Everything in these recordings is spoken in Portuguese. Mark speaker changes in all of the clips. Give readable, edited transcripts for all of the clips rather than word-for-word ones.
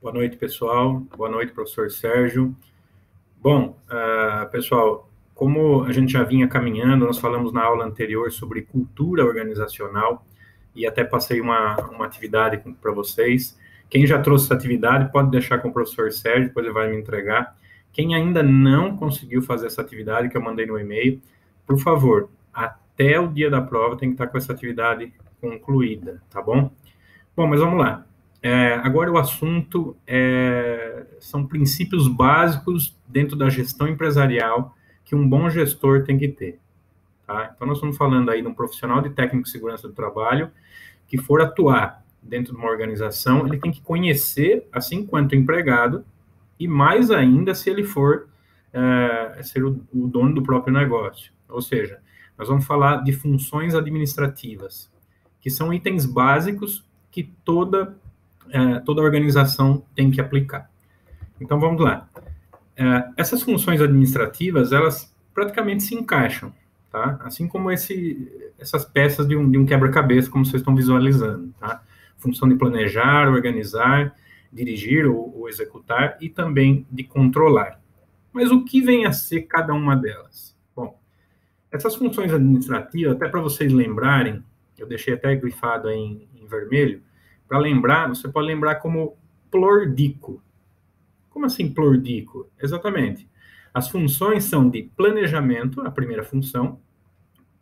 Speaker 1: Boa noite, pessoal. Boa noite, professor Sérgio. Bom, pessoal, como a gente já vinha caminhando, nós falamos na aula anterior sobre cultura organizacional e até passei uma atividade para vocês. Quem já trouxe essa atividade pode deixar com o professor Sérgio, depois ele vai me entregar. Quem ainda não conseguiu fazer essa atividade que eu mandei no e-mail, por favor, até o dia da prova tem que estar com essa atividade concluída, tá bom? Bom, mas vamos lá. Agora o assunto são princípios básicos dentro da gestão empresarial que um bom gestor tem que ter. Tá? Então, nós estamos falando aí de um profissional de técnico de segurança do trabalho que for atuar dentro de uma organização, ele tem que conhecer, assim quanto empregado, e mais ainda se ele for ser o dono do próprio negócio. Ou seja, nós vamos falar de funções administrativas, que são itens básicos que toda organização tem que aplicar. Então, vamos lá. Essas funções administrativas, elas praticamente se encaixam, tá? Assim como essas peças de um quebra-cabeça, como vocês estão visualizando, tá? Função de planejar, organizar, dirigir ou executar e também de controlar. Mas o que vem a ser cada uma delas? Bom, essas funções administrativas, até para vocês lembrarem, eu deixei até grifado aí em vermelho, para lembrar, você pode lembrar como plordico. Como assim plordico? Exatamente. As funções são de planejamento, a primeira função,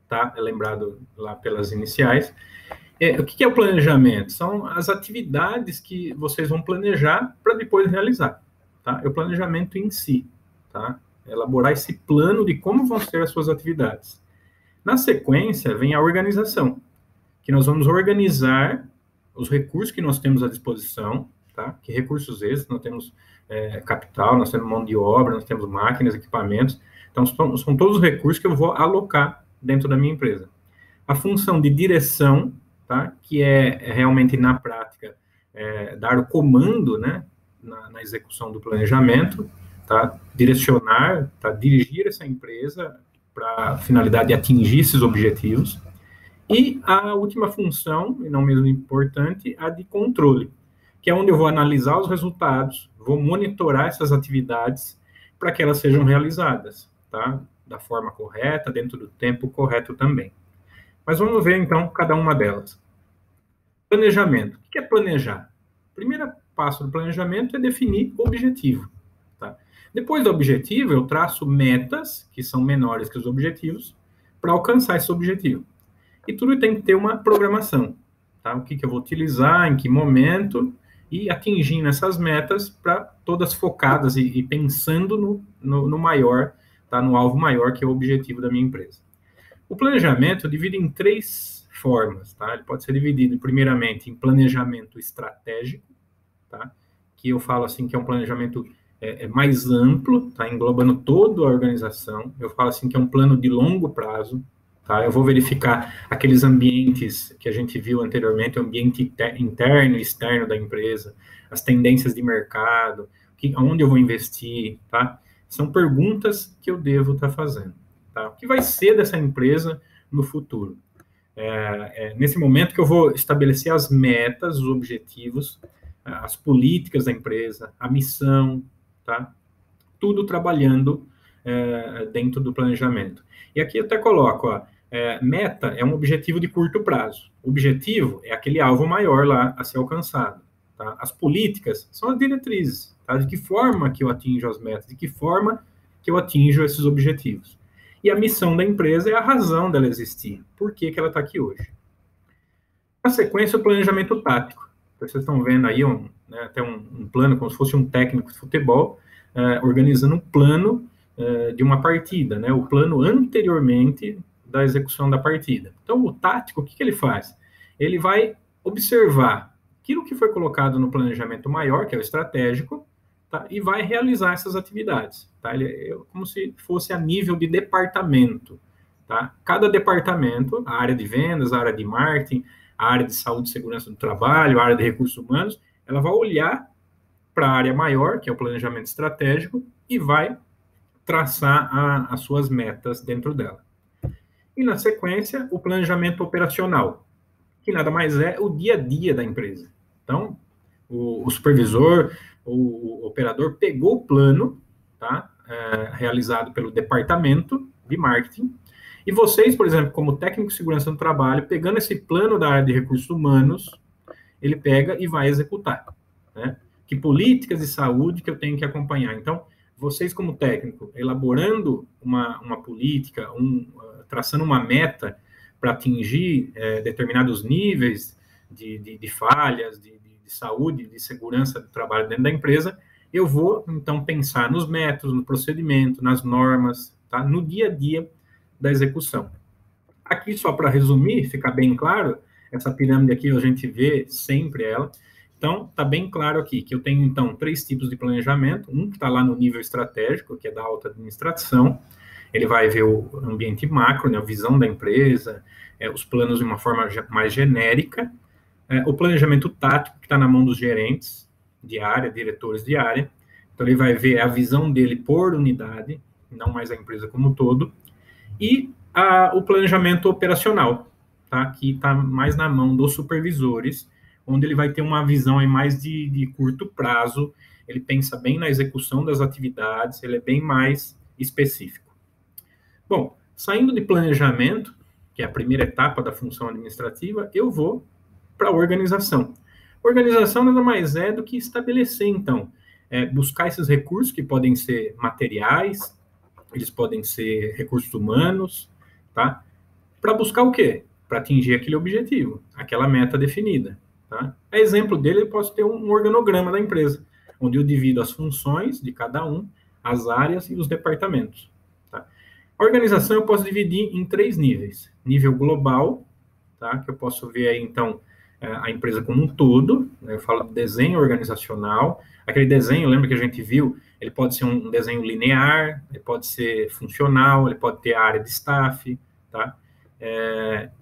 Speaker 1: tá? É lembrado lá pelas iniciais. O que é o planejamento? São as atividades que vocês vão planejar para depois realizar, tá? É o planejamento em si, tá? Elaborar esse plano de como vão ser as suas atividades. Na sequência, vem a organização, que nós vamos organizar os recursos que nós temos à disposição, tá? Que recursos esses? Nós temos capital, nós temos mão de obra, nós temos máquinas, equipamentos. Então, são todos os recursos que eu vou alocar dentro da minha empresa. A função de direção, tá? Que é realmente, na prática, dar o comando, né? Na execução do planejamento, tá? Direcionar, tá? Dirigir essa empresa para a finalidade de atingir esses objetivos. E a última função, e não menos importante, a de controle, que é onde eu vou analisar os resultados, vou monitorar essas atividades para que elas sejam realizadas, tá? Da forma correta, dentro do tempo correto também. Mas vamos ver, então, cada uma delas. Planejamento. O que é planejar? O primeiro passo do planejamento é definir o objetivo, tá? Depois do objetivo, eu traço metas, que são menores que os objetivos, para alcançar esse objetivo. E tudo tem que ter uma programação, tá? O que eu vou utilizar, em que momento, e atingindo essas metas para todas focadas e pensando no maior, tá? No alvo maior, que é o objetivo da minha empresa. O planejamento eu divido em 3 formas, tá? Ele pode ser dividido, primeiramente, em planejamento estratégico, tá? Que eu falo assim que é um planejamento mais amplo, tá? Englobando toda a organização. Eu falo assim que é um plano de longo prazo. Tá? Eu vou verificar aqueles ambientes que a gente viu anteriormente, o ambiente interno e externo da empresa, as tendências de mercado, onde eu vou investir, tá? São perguntas que eu devo estar fazendo, tá? O que vai ser dessa empresa no futuro? Nesse momento que eu vou estabelecer as metas, os objetivos, as políticas da empresa, a missão, tá? Tudo trabalhando dentro do planejamento. E aqui eu até coloco, ó, meta é um objetivo de curto prazo. Objetivo é aquele alvo maior lá a ser alcançado. Tá? As políticas são as diretrizes. Tá? De que forma que eu atinjo as metas, de que forma que eu atinjo esses objetivos. E a missão da empresa é a razão dela existir. Por que ela está aqui hoje? Na sequência, o planejamento tático. Então, vocês estão vendo aí até um plano, como se fosse um técnico de futebol, organizando um plano de uma partida, né? O plano anteriormente da execução da partida. Então, o tático, o que ele faz? Ele vai observar aquilo que foi colocado no planejamento maior, que é o estratégico, tá? E vai realizar essas atividades. Tá? Ele é como se fosse a nível de departamento. Tá? Cada departamento, a área de vendas, a área de marketing, a área de saúde e segurança do trabalho, a área de recursos humanos, ela vai olhar para a área maior, que é o planejamento estratégico, e vai traçar as suas metas dentro dela. E, na sequência, o planejamento operacional, que nada mais é o dia a dia da empresa. Então, o supervisor, o operador pegou o plano, tá? Realizado pelo departamento de marketing, e vocês, por exemplo, como técnico de segurança no trabalho, pegando esse plano da área de recursos humanos, ele pega e vai executar, né? Que políticas de saúde que eu tenho que acompanhar. Então, vocês como técnico, elaborando uma política, traçando uma meta para atingir determinados níveis de falhas, de saúde, de segurança do trabalho dentro da empresa, eu vou, então, pensar nos métodos, no procedimento, nas normas, tá? No dia a dia da execução. Aqui, só para resumir, ficar bem claro, essa pirâmide aqui a gente vê sempre ela. Então, está bem claro aqui que eu tenho, então, 3 tipos de planejamento. Um que está lá no nível estratégico, que é da alta administração. Ele vai ver o ambiente macro, né, a visão da empresa, os planos de uma forma mais genérica. O planejamento tático, que está na mão dos gerentes de área, diretores de área. Então, ele vai ver a visão dele por unidade, não mais a empresa como um todo. E o planejamento operacional, tá? Que está mais na mão dos supervisores, onde ele vai ter uma visão aí mais de curto prazo, ele pensa bem na execução das atividades, ele é bem mais específico. Bom, saindo de planejamento, que é a primeira etapa da função administrativa, eu vou para a organização. Organização nada mais é do que estabelecer, então, buscar esses recursos que podem ser materiais, eles podem ser recursos humanos, tá? Para buscar o quê? Para atingir aquele objetivo, aquela meta definida, tá? A exemplo dele, eu posso ter um organograma da empresa, onde eu divido as funções de cada um, as áreas e os departamentos, tá? A organização eu posso dividir em 3 níveis. Nível global, tá? Que eu posso ver aí, então, a empresa como um todo, né? Eu falo de desenho organizacional. Aquele desenho, lembra que a gente viu? Ele pode ser um desenho linear, ele pode ser funcional, ele pode ter a área de staff, tá?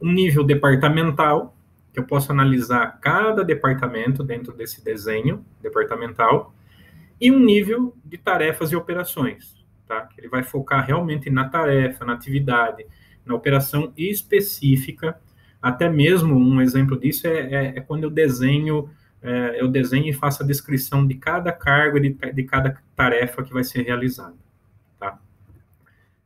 Speaker 1: Um nível departamental, que eu posso analisar cada departamento dentro desse desenho departamental, e um nível de tarefas e operações, tá? Que ele vai focar realmente na tarefa, na atividade, na operação específica. Até mesmo um exemplo disso é quando eu desenho e faço a descrição de cada cargo e de cada tarefa que vai ser realizada, tá?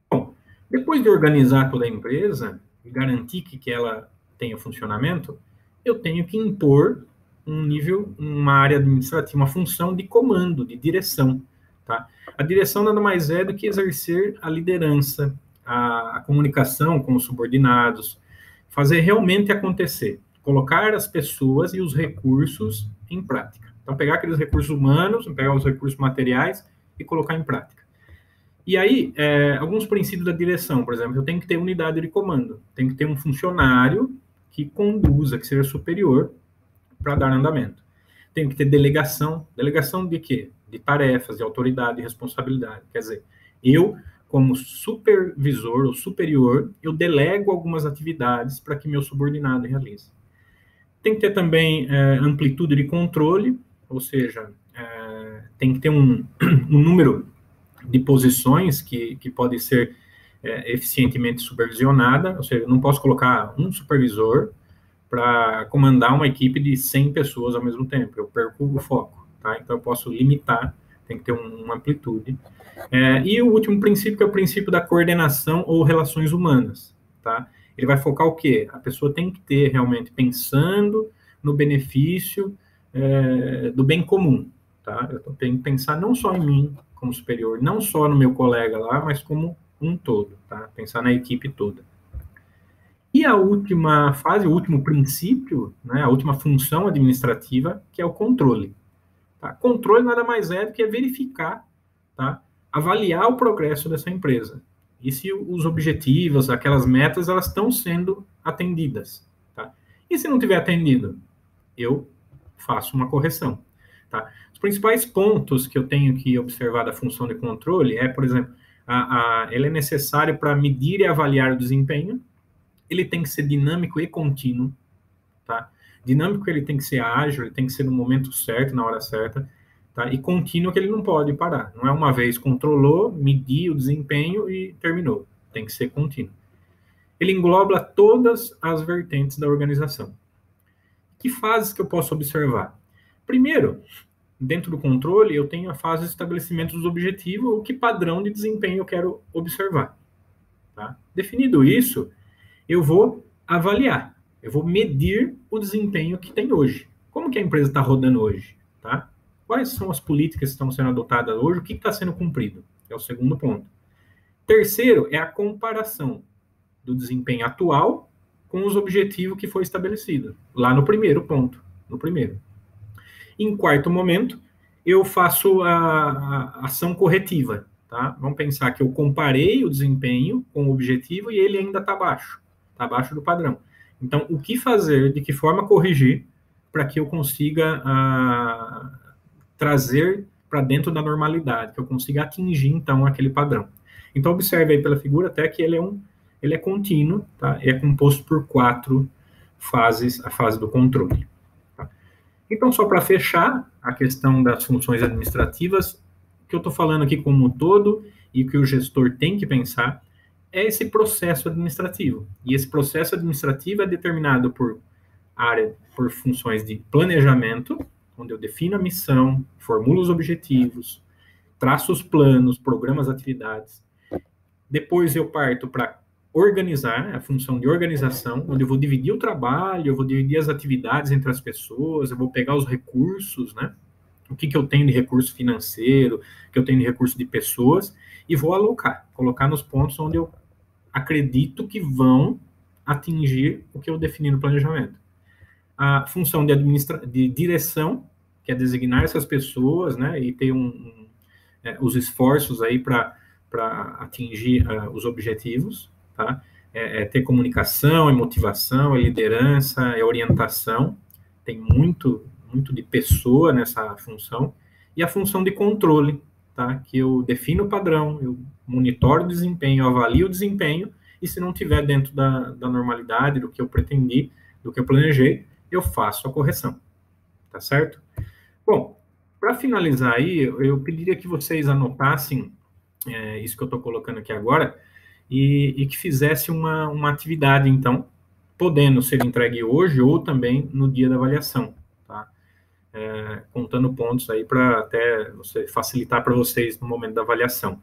Speaker 1: Bom, depois de organizar toda a empresa e garantir que ela tenha funcionamento, eu tenho que impor um nível, uma área administrativa, uma função de comando, de direção, tá? A direção nada mais é do que exercer a liderança, a comunicação com os subordinados, fazer realmente acontecer, colocar as pessoas e os recursos em prática. Então, pegar aqueles recursos humanos, pegar os recursos materiais e colocar em prática. E aí, alguns princípios da direção, por exemplo, eu tenho que ter unidade de comando, tenho que ter um funcionário que conduza, que seja superior para dar andamento. Tenho que ter delegação. Delegação de quê? De tarefas, de autoridade, de responsabilidade. Quer dizer, eu, como supervisor ou superior, eu delego algumas atividades para que meu subordinado realize. Tem que ter também amplitude de controle, ou seja, tem que ter um número de posições que pode ser eficientemente supervisionada, ou seja, eu não posso colocar um supervisor para comandar uma equipe de 100 pessoas ao mesmo tempo, eu perco o foco, tá? Então eu posso limitar, tem que ter uma amplitude. E o último princípio, que é o princípio da coordenação ou relações humanas, tá? Ele vai focar o quê? A pessoa tem que ter realmente pensando no benefício do bem comum, tá? Eu tenho que pensar não só em mim como superior, não só no meu colega lá, mas como um todo, tá? Pensar na equipe toda. E a última fase, o último princípio, né, a última função administrativa, que é o controle. Tá? Controle nada mais é do que verificar, tá? Avaliar o progresso dessa empresa. E se os objetivos, aquelas metas, elas estão sendo atendidas. Tá? E se não tiver atendido, eu faço uma correção. Tá? Os principais pontos que eu tenho que observar da função de controle por exemplo, ele é necessário para medir e avaliar o desempenho, ele tem que ser dinâmico e contínuo, tá? Dinâmico, ele tem que ser ágil, ele tem que ser no momento certo, na hora certa, tá? E contínuo, que ele não pode parar. Não é uma vez controlou, mediu o desempenho e terminou. Tem que ser contínuo. Ele engloba todas as vertentes da organização. Que fases que eu posso observar? Primeiro, dentro do controle, eu tenho a fase de estabelecimento dos objetivos, o que padrão de desempenho eu quero observar. Tá? Definido isso, eu vou avaliar, eu vou medir o desempenho que tem hoje. Como que a empresa está rodando hoje? Tá? Quais são as políticas que estão sendo adotadas hoje? O que está sendo cumprido? É o segundo ponto. Terceiro é a comparação do desempenho atual com os objetivos que foi estabelecido, lá no primeiro ponto, no primeiro. Em quarto momento, eu faço a ação corretiva, tá? Vamos pensar que eu comparei o desempenho com o objetivo e ele ainda está abaixo do padrão. Então, o que fazer, de que forma corrigir, para que eu consiga trazer para dentro da normalidade, que eu consiga atingir, então, aquele padrão. Então, observe aí pela figura até que ele é contínuo, tá? É composto por 4 fases, a fase do controle. Tá? Então, só para fechar a questão das funções administrativas, o que eu estou falando aqui como um todo e o que o gestor tem que pensar é esse processo administrativo. E esse processo administrativo é determinado por funções de planejamento, onde eu defino a missão, formulo os objetivos, traço os planos, programas, atividades. Depois eu parto para organizar, a função de organização, onde eu vou dividir o trabalho, eu vou dividir as atividades entre as pessoas, eu vou pegar os recursos, né? O que eu tenho de recurso financeiro, o que eu tenho de recurso de pessoas, e vou alocar, colocar nos pontos onde eu acredito que vão atingir o que eu defini no planejamento. A função de direção, que é designar essas pessoas, né, e ter os esforços aí para atingir os objetivos, tá? Ter comunicação, é motivação, é liderança, é orientação, tem muito de pessoa nessa função, e a função de controle, tá? Que eu defino o padrão, eu monitoro o desempenho, eu avalio o desempenho, e se não estiver dentro da normalidade, do que eu pretendi, do que eu planejei, eu faço a correção, tá certo? Bom, para finalizar aí, eu pediria que vocês anotassem isso que eu estou colocando aqui agora, e que fizesse uma atividade, então, podendo ser entregue hoje ou também no dia da avaliação, tá? Contando pontos aí para até facilitar para vocês no momento da avaliação.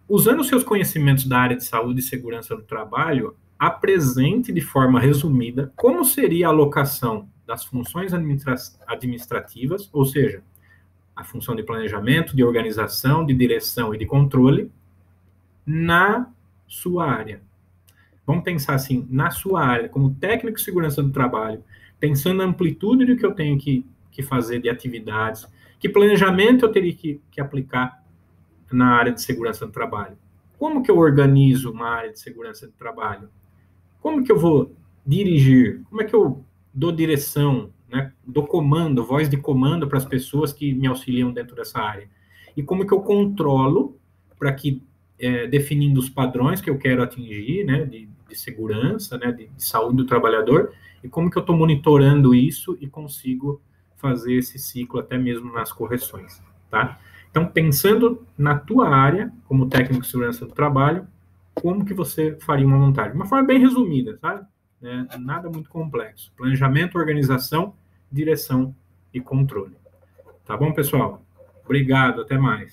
Speaker 1: Usando os seus conhecimentos da área de saúde e segurança do trabalho, apresente de forma resumida como seria a alocação das funções administrativas, ou seja, a função de planejamento, de organização, de direção e de controle, na sua área. Vamos pensar assim, na sua área, como técnico de segurança do trabalho, pensando na amplitude do que eu tenho que fazer de atividades, que planejamento eu teria que aplicar na área de segurança do trabalho. Como que eu organizo uma área de segurança do trabalho? Como que eu vou dirigir? Como é que eu dou direção, né? Dou comando, voz de comando para as pessoas que me auxiliam dentro dessa área? E como que eu controlo para que, definindo os padrões que eu quero atingir, né, de segurança, né, de saúde do trabalhador, e como que eu estou monitorando isso e consigo fazer esse ciclo até mesmo nas correções, tá? Então, pensando na tua área, como técnico de segurança do trabalho, como que você faria uma montagem? De uma forma bem resumida, sabe? Nada muito complexo. Planejamento, organização, direção e controle. Tá bom, pessoal? Obrigado, até mais.